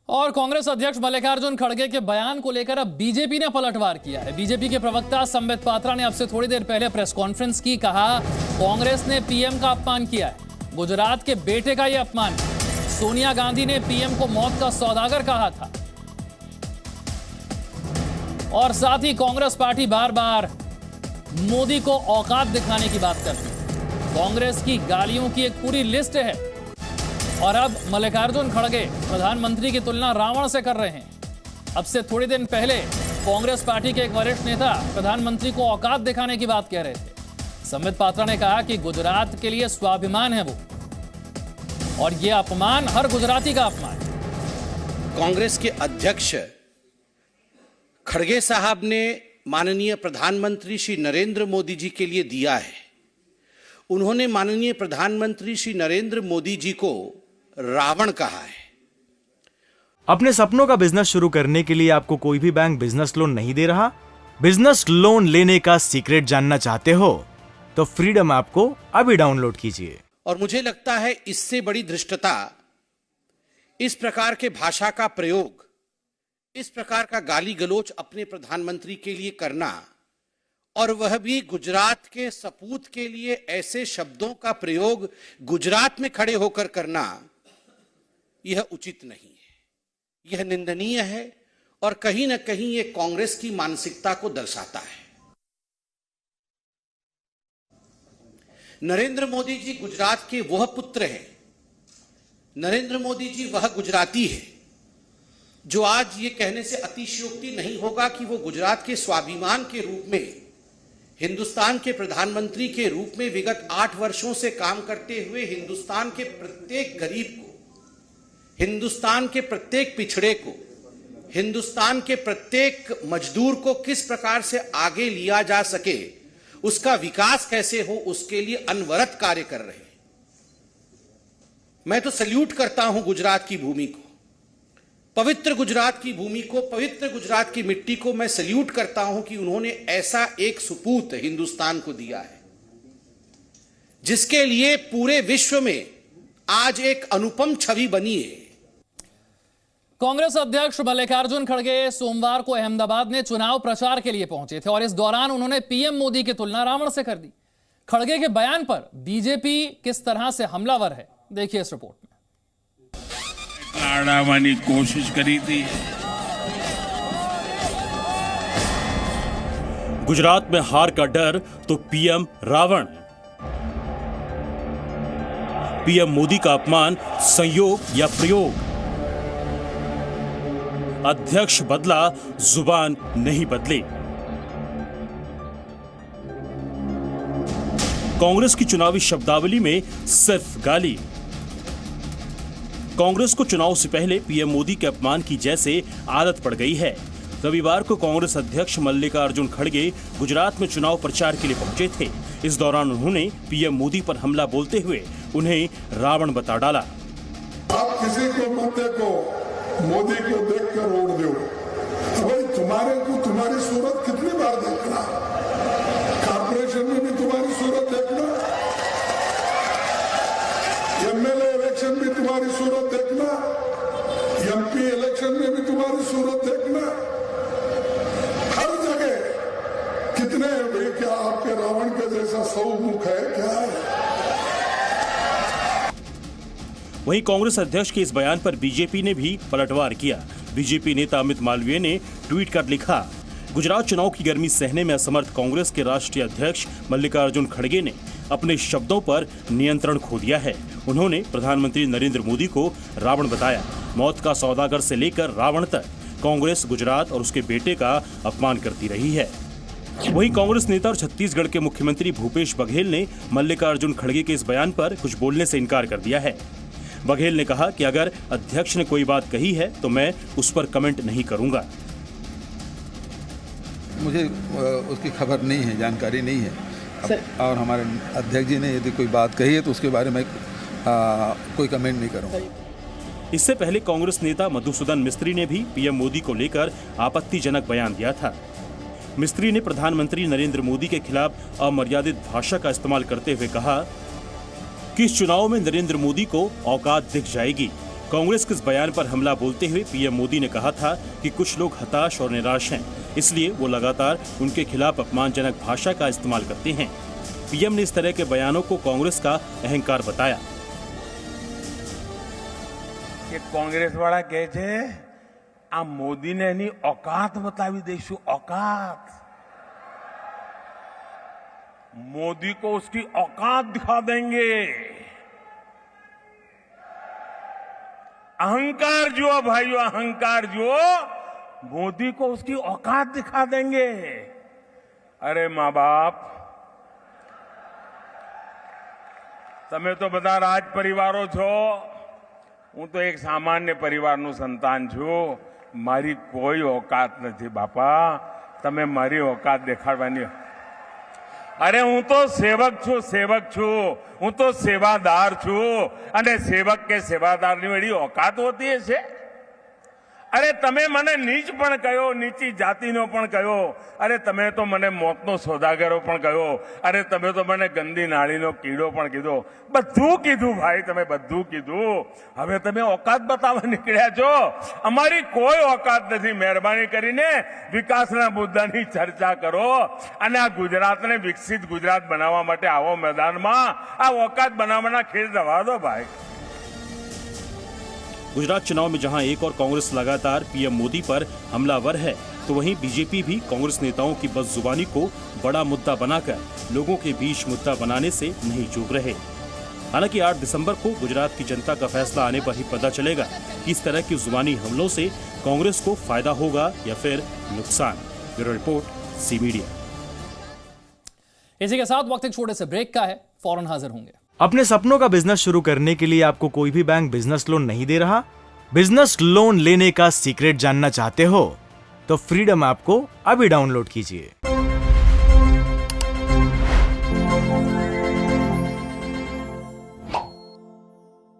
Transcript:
और कांग्रेस अध्यक्ष मल्लिकार्जुन खड़गे के बयान को लेकर अब बीजेपी ने पलटवार किया है। बीजेपी के प्रवक्ता संबित पात्रा ने अब से थोड़ी देर पहले प्रेस कॉन्फ्रेंस की, कहा कांग्रेस ने पीएम का अपमान किया है, गुजरात के बेटे का यह अपमान है। सोनिया गांधी ने पीएम को मौत का सौदागर कहा था। और साथ ही कांग्रेस पार्टी बार बार मोदी को औकात दिखाने की बात करती है। कांग्रेस की गालियों की एक पूरी लिस्ट है। और अब मल्लिकार्जुन खड़गे प्रधानमंत्री की तुलना रावण से कर रहे हैं। अब से थोड़ी दिन पहले कांग्रेस पार्टी के एक वरिष्ठ नेता प्रधानमंत्री को औकात दिखाने की बात कह रहे थे। संबित पात्रा ने कहा कि गुजरात के लिए स्वाभिमान है वो, और ये अपमान हर गुजराती का अपमान है। कांग्रेस के अध्यक्ष खड़गे साहब ने माननीय प्रधानमंत्री श्री नरेंद्र मोदी जी के लिए दिया है। उन्होंने माननीय प्रधानमंत्री श्री नरेंद्र मोदी जी को रावण कहा है। अपने सपनों का बिजनेस शुरू करने के लिए आपको कोई भी बैंक बिजनेस लोन नहीं दे रहा? बिजनेस लोन लेने का सीक्रेट जानना चाहते हो तो फ्रीडम ऐप को अभी डाउनलोड कीजिए। और मुझे लगता है इससे बड़ी धृष्टता, इस प्रकार के भाषा का प्रयोग, इस प्रकार का गाली गलोच अपने प्रधानमंत्री के लिए करना, और वह भी गुजरात के सपूत के लिए ऐसे शब्दों का प्रयोग गुजरात में खड़े होकर करना, यह उचित नहीं है, यह निंदनीय है और कहीं न कहीं यह कांग्रेस की मानसिकता को दर्शाता है। नरेंद्र मोदी जी गुजरात के वह पुत्र हैं, नरेंद्र मोदी जी वह गुजराती है जो आज ये कहने से अतिशयोक्ति नहीं होगा कि वो गुजरात के स्वाभिमान के रूप में, हिंदुस्तान के प्रधानमंत्री के रूप में विगत 8 वर्षों से काम करते हुए हिंदुस्तान के प्रत्येक गरीब को, हिंदुस्तान के प्रत्येक पिछड़े को, हिंदुस्तान के प्रत्येक मजदूर को किस प्रकार से आगे लिया जा सके, उसका विकास कैसे हो, उसके लिए अनवरत कार्य कर रहे हैं। मैं तो सल्यूट करता हूं गुजरात की भूमि को, पवित्र गुजरात की भूमि को, पवित्र गुजरात की मिट्टी को मैं सल्यूट करता हूं कि उन्होंने ऐसा एक सुपूत हिंदुस्तान को दिया है जिसके लिए पूरे विश्व में आज एक अनुपम छवि बनी है। कांग्रेस अध्यक्ष मल्लिकार्जुन खड़गे सोमवार को अहमदाबाद में चुनाव प्रचार के लिए पहुंचे थे और इस दौरान उन्होंने पीएम मोदी की तुलना रावण से कर दी। खड़गे के बयान पर बीजेपी किस तरह से हमलावर है, देखिए इस रिपोर्ट में। लाड़ावानी कोशिश करी थी। गुजरात में हार का डर तो पीएम रावण, पीएम मोदी का अपमान संयोग या प्रयोग, अध्यक्ष बदला जुबान नहीं बदली। कांग्रेस की चुनावी शब्दावली में सिर्फ गाली। कांग्रेस को चुनाव से पहले पीएम मोदी के अपमान की जैसे आदत पड़ गई है। रविवार को कांग्रेस अध्यक्ष मल्लिकार्जुन खड़गे गुजरात में चुनाव प्रचार के लिए पहुंचे थे। इस दौरान उन्होंने पीएम मोदी पर हमला बोलते हुए उन्हें रावण बता डाला। आप किसी को मत देखो, मोदी को देखकर वोट दो। भाई तुम्हारे को तुम्हारी सूरत कितनी बार देखना, कॉर्पोरेशन में भी तुम्हारी सूरत देखना, एमएलए इलेक्शन में तुम्हारी सूरत देखना, एमपी इलेक्शन में भी तुम्हारी सूरत देखना, हर जगह कितने भाई, क्या आपके रावण के जैसा 100 मुख है क्या है? वहीं कांग्रेस अध्यक्ष के इस बयान पर बीजेपी ने भी पलटवार किया। बीजेपी नेता अमित मालवीय ने ट्वीट कर लिखा, गुजरात चुनाव की गर्मी सहने में असमर्थ कांग्रेस के राष्ट्रीय अध्यक्ष मल्लिकार्जुन खड़गे ने अपने शब्दों पर नियंत्रण खो दिया है। उन्होंने प्रधानमंत्री नरेंद्र मोदी को रावण बताया। मौत का सौदागर से लेकर रावण तक कांग्रेस गुजरात और उसके बेटे का अपमान करती रही है। वहीं कांग्रेस नेता और छत्तीसगढ़ के मुख्यमंत्री भूपेश बघेल ने मल्लिकार्जुन खड़गे के इस बयान पर कुछ बोलने से इनकार कर दिया है। बघेल ने कहा कि अगर अध्यक्ष ने कोई बात कही है तो मैं उस पर कमेंट नहीं करूंगा। मुझे उसकी खबर नहीं है, जानकारी नहीं है। और हमारे अध्यक्ष जी ने यदि कोई बात कही है तो उसके बारे में कोई कमेंट नहीं करूंगा। इससे पहले कांग्रेस नेता मधुसूदन मिस्त्री ने भी पीएम मोदी को लेकर आपत्तिजनक बयान दिया था। मिस्त्री ने प्रधानमंत्री नरेंद्र मोदी के खिलाफ अमर्यादित भाषा का इस्तेमाल करते हुए कहा कि इस चुनाव में नरेंद्र मोदी को औकात दिख जाएगी। कांग्रेस के इस बयान पर हमला बोलते हुए पीएम मोदी ने कहा था कि कुछ लोग हताश और निराश हैं, इसलिए वो लगातार उनके खिलाफ अपमानजनक भाषा का इस्तेमाल करते हैं। पीएम ने इस तरह के बयानों को कांग्रेस का अहंकार बताया। કે કોંગ્રેસ વાળા કહે છે આ મોદીને એની औकात બતાવી દઈશું, औकात। मोदी को उसकी औकात दिखा देंगे। अहंकार जुओ भाइयों, अहंकार जुओ, मोदी को उसकी औकात दिखा देंगे। अरे माँ बाप, તમે તો બધા રાજ પરિવારો છો, હું તો એક સામાન્ય પરિવારનું સંતાન છું। મારી કોઈ औकात નથી બાપા, તમે મારી औकात દેખાડવાની। અરે હું તો સેવક છું, સેવક છું, હું તો સેવાદાર છું, અને સેવક કે સેવાદારની એવી औकात હોતી છે? અરે તમે મને નીચ પણ કહ્યો, નીચી જાતિનો પણ કહ્યો, અરે તમે તો મને મોતનો સોદાગરો પણ કહ્યો, અરે તમે તો મને ગંદી નાળીનો કીડો પણ કીધો, બધું કીધું ભાઈ, તમે બધું કીધું। હવે તમે औकात બતાવવા નીકળ્યા છો। અમારી કોઈ औकात નથી। મહેરબાની કરીને વિકાસના મુદ્દાની ચર્ચા કરો અને આ ગુજરાતને વિકસિત ગુજરાત બનાવવા માટે આવો મેદાનમાં। આ औकात બનાવવાના ખેલ જવા દો ભાઈ। गुजरात चुनाव में जहां एक और कांग्रेस लगातार पीएम मोदी पर हमलावर है, तो वहीं बीजेपी भी कांग्रेस नेताओं की बदजुबानी को बड़ा मुद्दा बनाकर लोगों के बीच मुद्दा बनाने से नहीं चूक रहे। हालांकि 8 दिसंबर को गुजरात की जनता का फैसला आने पर ही पता चलेगा कि इस तरह की जुबानी हमलों से कांग्रेस को फायदा होगा या फिर नुकसान। Bureau report, C media. इसी के साथ वक्त एक छोटे से ब्रेक का है, फौरन हाजिर होंगे। अपने सपनों का बिजनेस शुरू करने के लिए आपको कोई भी बैंक बिजनेस लोन नहीं दे रहा? बिजनेस लोन लेने का सीक्रेट जानना चाहते हो तो फ्रीडम ऐप को अभी डाउनलोड कीजिए।